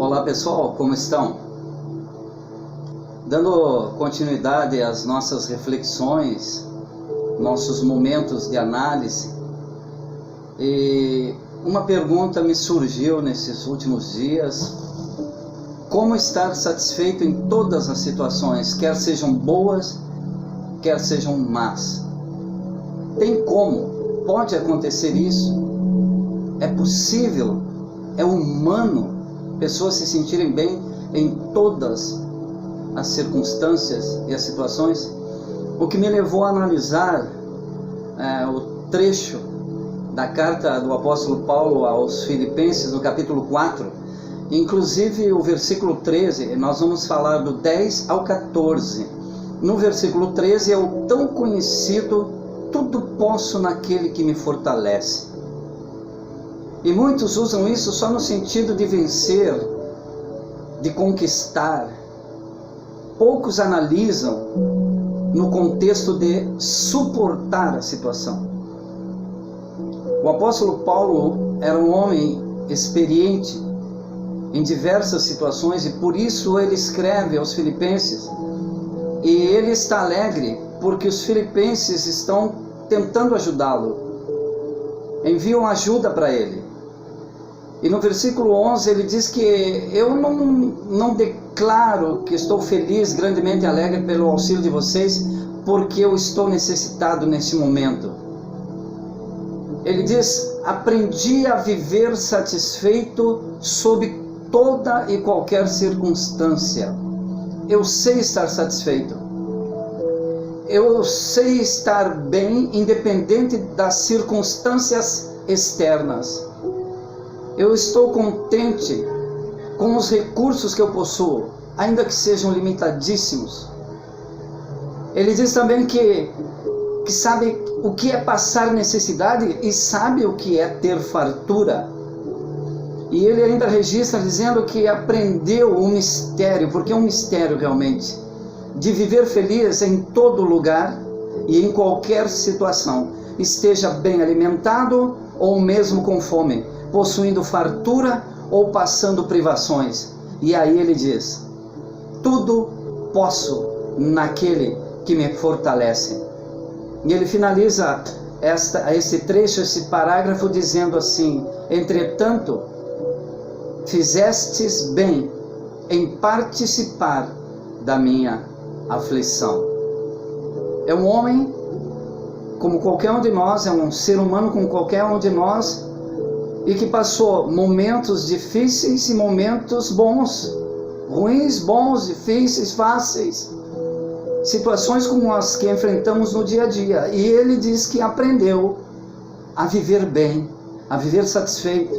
Olá pessoal, como estão? Dando continuidade às nossas reflexões, nossos momentos de análise, e uma pergunta me surgiu nesses últimos dias: como estar satisfeito em todas as situações, quer sejam boas, quer sejam más? Tem como? Pode acontecer isso? É possível? É humano pessoas se sentirem bem em todas as circunstâncias e as situações? O que me levou a analisar o trecho da carta do apóstolo Paulo aos Filipenses, no capítulo 4, inclusive o versículo 13, nós vamos falar do 10 ao 14. No versículo 13 é o tão conhecido: tudo posso naquele que me fortalece. E muitos usam isso só no sentido de vencer, de conquistar. Poucos analisam no contexto de suportar a situação. O apóstolo Paulo era um homem experiente em diversas situações, e por isso ele escreve aos Filipenses, e ele está alegre porque os filipenses estão tentando ajudá-lo, enviam ajuda para ele. E no versículo 11 ele diz que eu não declaro que estou feliz, grandemente alegre pelo auxílio de vocês, porque eu estou necessitado nesse momento. Ele diz: aprendi a viver satisfeito sob toda e qualquer circunstância. Eu sei estar satisfeito. Eu sei estar bem, independente das circunstâncias externas. Eu estou contente com os recursos que eu possuo, ainda que sejam limitadíssimos. Ele diz também que sabe o que é passar necessidade e sabe o que é ter fartura. E ele ainda registra dizendo que aprendeu o mistério, porque é um mistério realmente, de viver feliz em todo lugar e em qualquer situação, esteja bem alimentado ou mesmo com fome, possuindo fartura ou passando privações. E aí ele diz: tudo posso naquele que me fortalece. E ele finaliza esse trecho, esse parágrafo, dizendo assim: entretanto, fizestes bem em participar da minha aflição. É um homem como qualquer um de nós, é um ser humano como qualquer um de nós, e que passou momentos difíceis e momentos bons, ruins, bons, difíceis, fáceis, situações como as que enfrentamos no dia a dia. E ele diz que aprendeu a viver bem, a viver satisfeito,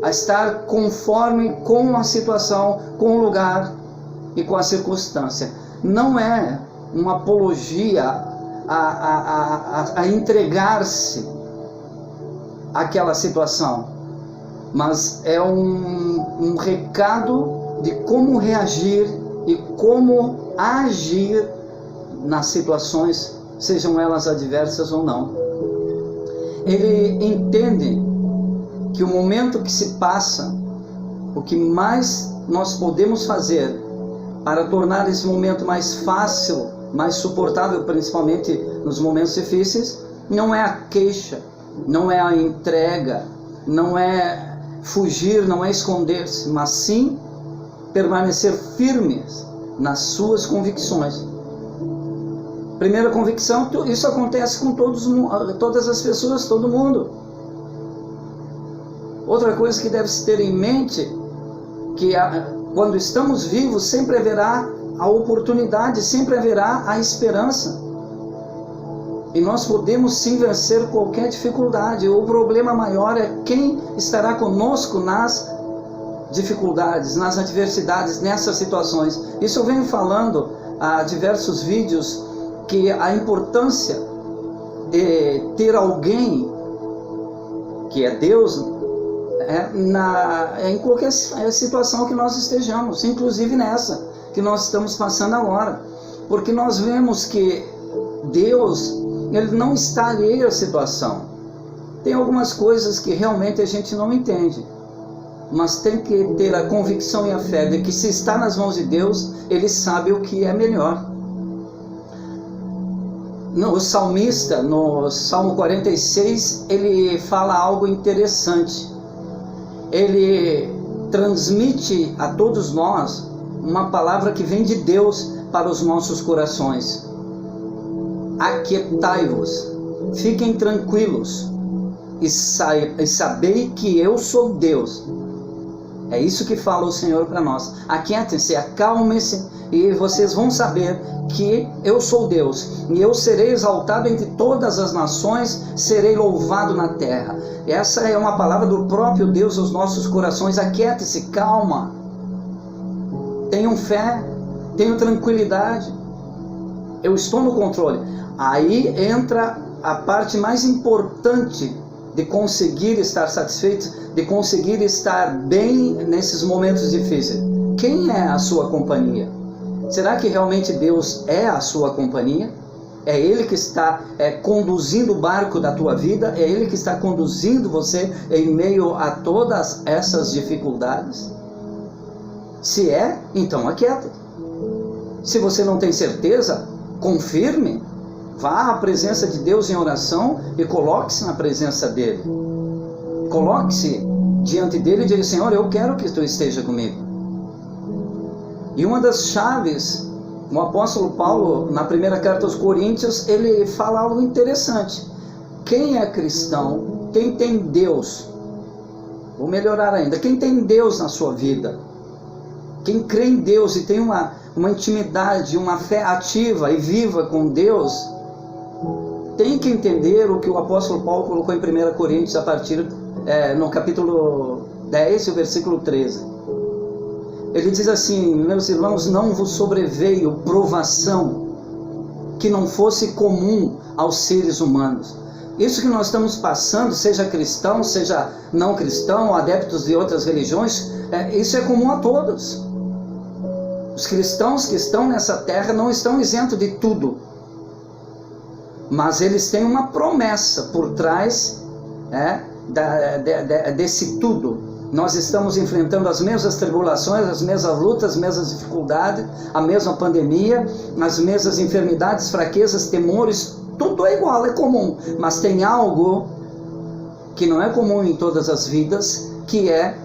a estar conforme com a situação, com o lugar e com a circunstância. Não é uma apologia a entregar-se àquela situação, mas é um recado de como reagir e como agir nas situações, sejam elas adversas ou não. Ele entende que o momento que se passa, o que mais nós podemos fazer para tornar esse momento mais fácil, mais suportável, principalmente nos momentos difíceis, não é a queixa, não é a entrega, não é fugir, não é esconder-se, mas sim permanecer firmes nas suas convicções. Primeira convicção: isso acontece com todas as pessoas, todo mundo. Outra coisa que deve se ter em mente, que quando estamos vivos sempre haverá a oportunidade, sempre haverá a esperança. E nós podemos sim vencer qualquer dificuldade. O problema maior é quem estará conosco nas dificuldades, nas adversidades, nessas situações. Isso eu venho falando há diversos vídeos, que a importância de ter alguém, que é Deus, em qualquer situação que nós estejamos, inclusive nessa que nós estamos passando agora. Porque nós vemos que Deus, Ele não está alheio à situação. Tem algumas coisas que realmente a gente não entende. mas tem que ter a convicção e a fé de que se está nas mãos de Deus, ele sabe o que é melhor. O salmista, no Salmo 46, ele fala algo interessante. Ele transmite a todos nós uma palavra que vem de Deus para os nossos corações. Aquietai-vos, fiquem tranquilos e sabei que eu sou Deus. É isso que fala o Senhor para nós. Aquietem-se, acalmem-se e vocês vão saber que eu sou Deus. E eu serei exaltado entre todas as nações, serei louvado na terra. Essa é uma palavra do próprio Deus aos nossos corações. Aquiete-se, calma. Tenham fé, tenham tranquilidade. Eu estou no controle. Aí entra a parte mais importante de conseguir estar satisfeito, de conseguir estar bem nesses momentos difíceis. Quem é a sua companhia? Será que realmente Deus é a sua companhia? É Ele que está conduzindo o barco da tua vida? É Ele que está conduzindo você em meio a todas essas dificuldades? Se é, então aquieta. Se você não tem certeza, confirme. Vá à presença de Deus em oração e coloque-se na presença dEle. Coloque-se diante dEle e diga: Senhor, eu quero que Tu esteja comigo. E uma das chaves, o apóstolo Paulo, na primeira carta aos Coríntios, ele fala algo interessante. Quem é cristão, quem tem Deus, vou melhorar ainda, quem tem Deus na sua vida, quem crê em Deus e tem uma intimidade, uma fé ativa e viva com Deus, tem que entender o que o apóstolo Paulo colocou em 1 Coríntios, a partir no capítulo 10, o versículo 13. Ele diz assim: meus irmãos, não vos sobreveio provação que não fosse comum aos seres humanos. Isso que nós estamos passando, seja cristão, seja não cristão, adeptos de outras religiões, isso é comum a todos. Os cristãos que estão nessa terra não estão isentos de tudo, mas eles têm uma promessa por trás desse tudo. Nós estamos enfrentando as mesmas tribulações, as mesmas lutas, as mesmas dificuldades, a mesma pandemia, as mesmas enfermidades, fraquezas, temores, tudo é igual, é comum, mas tem algo que não é comum em todas as vidas, que é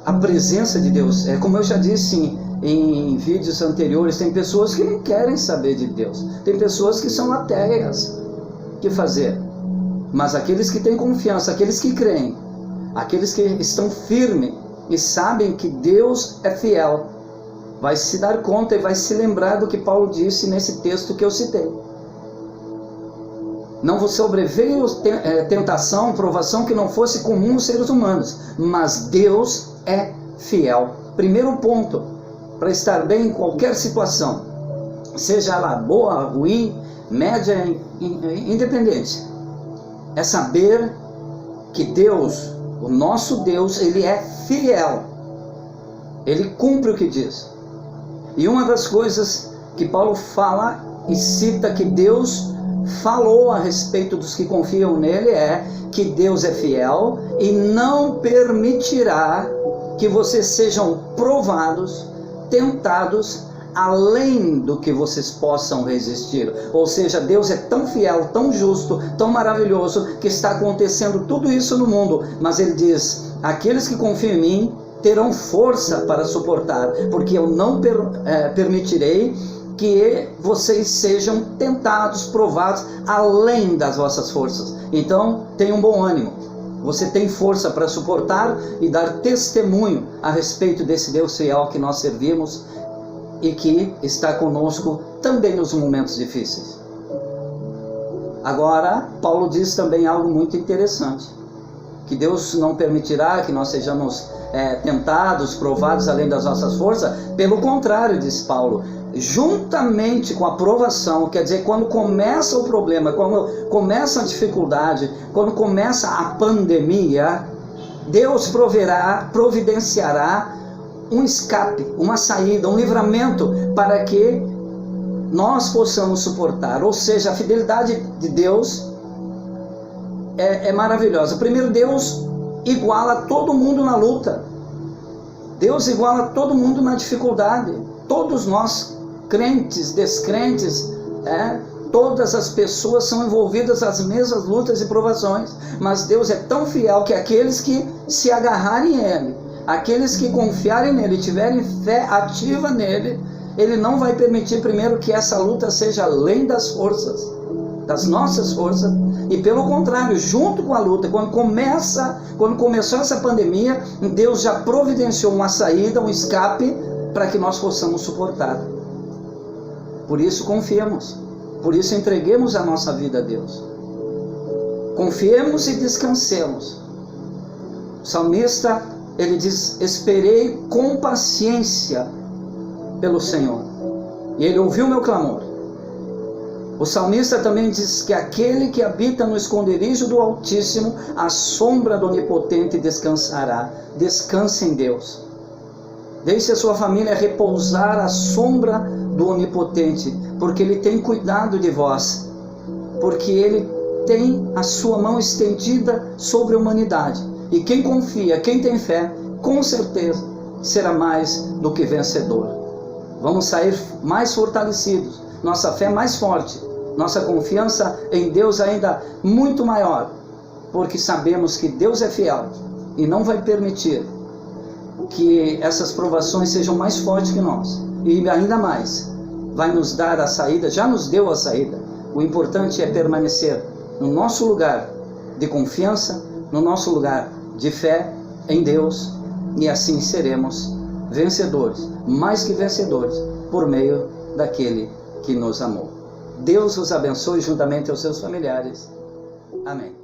a presença de Deus. É como eu já disse em vídeos anteriores, tem pessoas que não querem saber de Deus, tem pessoas que são ateias. O que fazer? Mas aqueles que têm confiança, aqueles que creem, aqueles que estão firmes e sabem que Deus é fiel, vai se dar conta e vai se lembrar do que Paulo disse nesse texto que eu citei. Não vos sobreveio tentação, provação que não fosse comum aos seres humanos, mas Deus é fiel. Primeiro ponto, para estar bem em qualquer situação, seja ela boa, ruim, média, independente, é saber que Deus, o nosso Deus, Ele é fiel. Ele cumpre o que diz. E uma das coisas que Paulo fala e cita que Deus falou a respeito dos que confiam nele é que Deus é fiel e não permitirá que vocês sejam provados, tentados, além do que vocês possam resistir. Ou seja, Deus é tão fiel, tão justo, tão maravilhoso, que está acontecendo tudo isso no mundo, mas Ele diz: aqueles que confiam em mim terão força para suportar, porque eu não permitirei que vocês sejam tentados, provados, além das vossas forças. Então, tenham um bom ânimo. Você tem força para suportar e dar testemunho a respeito desse Deus fiel que nós servimos e que está conosco também nos momentos difíceis. Agora, Paulo diz também algo muito interessante, que Deus não permitirá que nós sejamos tentados, provados além das nossas forças. Pelo contrário, diz Paulo, juntamente com a provação, quer dizer, quando começa o problema, quando começa a dificuldade, quando começa a pandemia, Deus providenciará um escape, uma saída, um livramento para que nós possamos suportar. Ou seja, a fidelidade de Deus é maravilhosa. Primeiro, Deus iguala todo mundo na luta. Deus iguala todo mundo na dificuldade. Todos nós, crentes, descrentes, todas as pessoas são envolvidas nas mesmas lutas e provações. Mas Deus é tão fiel que aqueles que se agarrarem a Ele, aqueles que confiarem nele, tiverem fé ativa nele, Ele não vai permitir primeiro que essa luta seja além das forças, das nossas forças, e pelo contrário, junto com a luta, quando começou essa pandemia, Deus já providenciou uma saída, um escape, para que nós possamos suportar. Por isso confiemos, por isso entreguemos a nossa vida a Deus. Confiemos e descansemos. O salmista, ele diz: esperei com paciência pelo Senhor, e Ele ouviu meu clamor. O salmista também diz que aquele que habita no esconderijo do Altíssimo, à sombra do Onipotente descansará. Descanse em Deus. Deixe a sua família repousar à sombra do Onipotente, porque Ele tem cuidado de vós, porque Ele tem a sua mão estendida sobre a humanidade. E quem confia, quem tem fé, com certeza será mais do que vencedor. Vamos sair mais fortalecidos, nossa fé mais forte, nossa confiança em Deus ainda muito maior, porque sabemos que Deus é fiel e não vai permitir que essas provações sejam mais fortes que nós. E ainda mais, vai nos dar a saída, já nos deu a saída. O importante é permanecer no nosso lugar de confiança, no nosso lugar de fé em Deus, e assim seremos vencedores, mais que vencedores, por meio daquele que nos amou. Deus os abençoe juntamente aos seus familiares. Amém.